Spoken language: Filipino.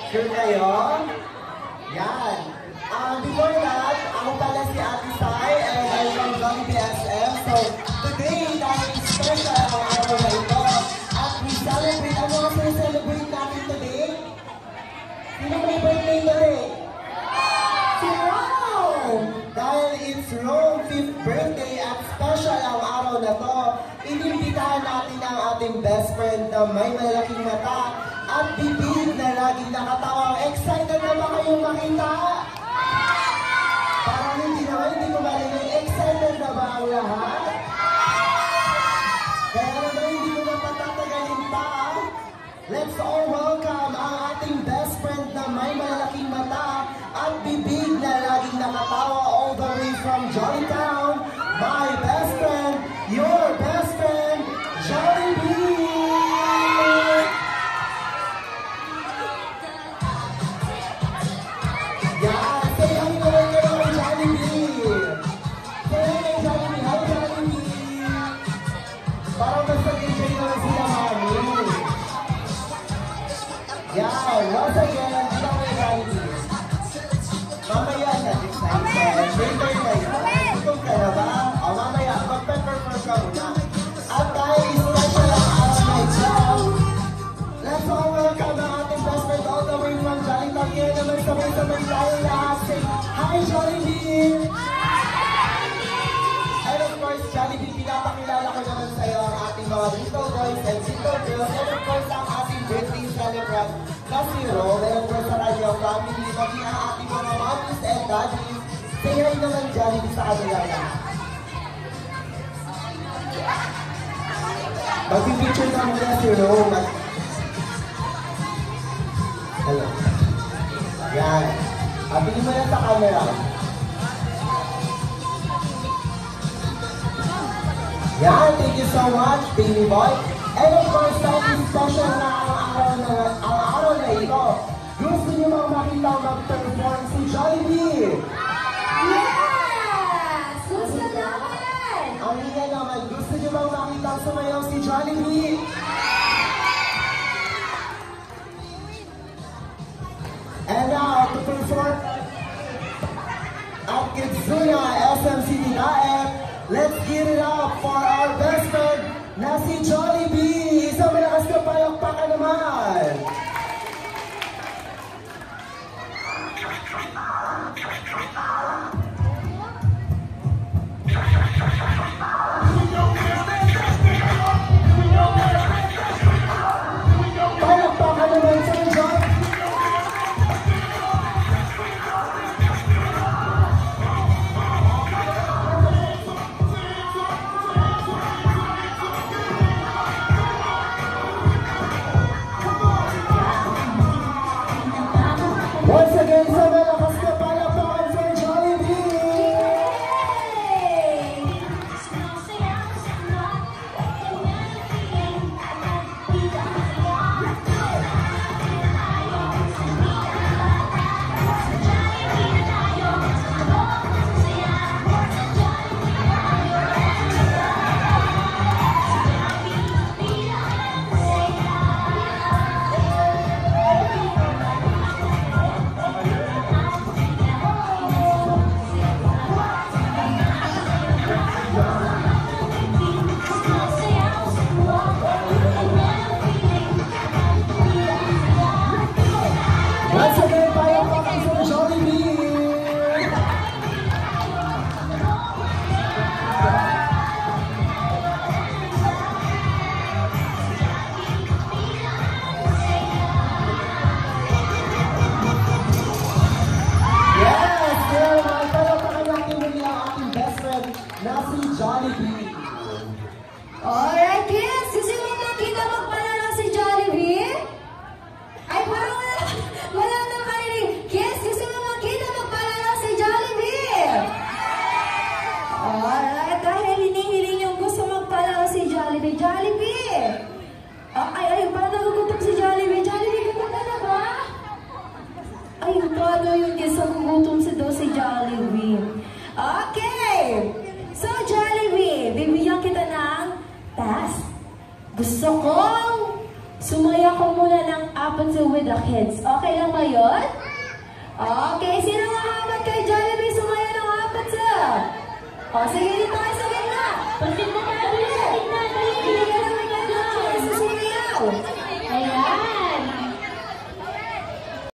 Sure kayo? Yan. Before that, ako pala si Ate Sai and I'm from Jollibee SM. So, today, dahil special ang araw na ito. At we celebrate, ano ang celebrate natin today? Sino may birthday today? Si Rome! Dahil it's Rome's 5th birthday at special ang araw na to, inimbitahan natin ang ating best friend na may malaking mata at bibig na laging nakatawa. Excited na ba kayong makita? Parang hindi ko marinig. Excited na ba ang lahat? Kaya naman hindi ko na patatagalin pa. Let's all welcome ang ating best friend na may malaking mata at bibig na laging nakatawa all the way from Jollytown. My best friend, your best friend, Jollibee! Yeah, say hi naman kayo kay Jollibee! Say hi kay Jollibee! Hi Jollibee! Parang mas nag-enjoy naman sila mami. Yeah, once again, dito kay Jollibee. Mamaya na, this time, later kayo. Gutom ka na ba? O mamaya, mag-perform ka muna. At dahil special ang araw na ito, let's all welcome ang ating best friend all the way from Jollytown. Kaya naman sabay-sabay tayo lahat. Say, hi Jollibee! And of course, Jollibee, pinapakilala ko naman sa'yo ang ating mga little boys and little girls. And of course, ang ating birthday celebrant na si Ro. And of course, sa kanyang family, maging ang ating mga mommies and daddies. Say hi naman Jollibee sa kanila lahat. Mag-picture na muna si Rome. Hello. Yan. Tingin mo lang sa camera. Yan. Thank you so much, baby boy. And of course, dahil special na ang araw na ito, gusto niyo bang makita mag-perform si Jollibee? Yes! Gusto naman! Ang hina naman, gusto niyo bang makita sumayaw si Jollibee? And now, to perform at Kitsuya SM City Daep, let's give it up for our best friend na si Jollibee! Isang malakas na palakpakan naman! Palakpakan naman sa Jollibee! Once again, sa malakas na palakpakan sa Jollibee! Once again, palakpakan sa Jollibee! Yes! Kaya naman, palakpakan natin muli ang ating best friend na si Jollibee. Alright kids! Gusto mo makita magpalala si Jollibee? Ay parang wala nang marinig. Kids, gusto mo makita magpalala si Jollibee? Alright, dahil hinihiling yung gusto magpalala si Jollibee. Jollibee! Ay, parang nagugutom si Jollibee. Jollibee, gutom ka na ba? Ay, paano yung isang gutom si Jollibee? Okay! So, Jollibee, bibigyan kita ng task. Gusto kong Sumaya ko muna ng apat with the kids. Okay lang ba yun? Okay, sino nga apat kay Jollibee? Sumaya ng apat sa? O, sige dito tayo, sige!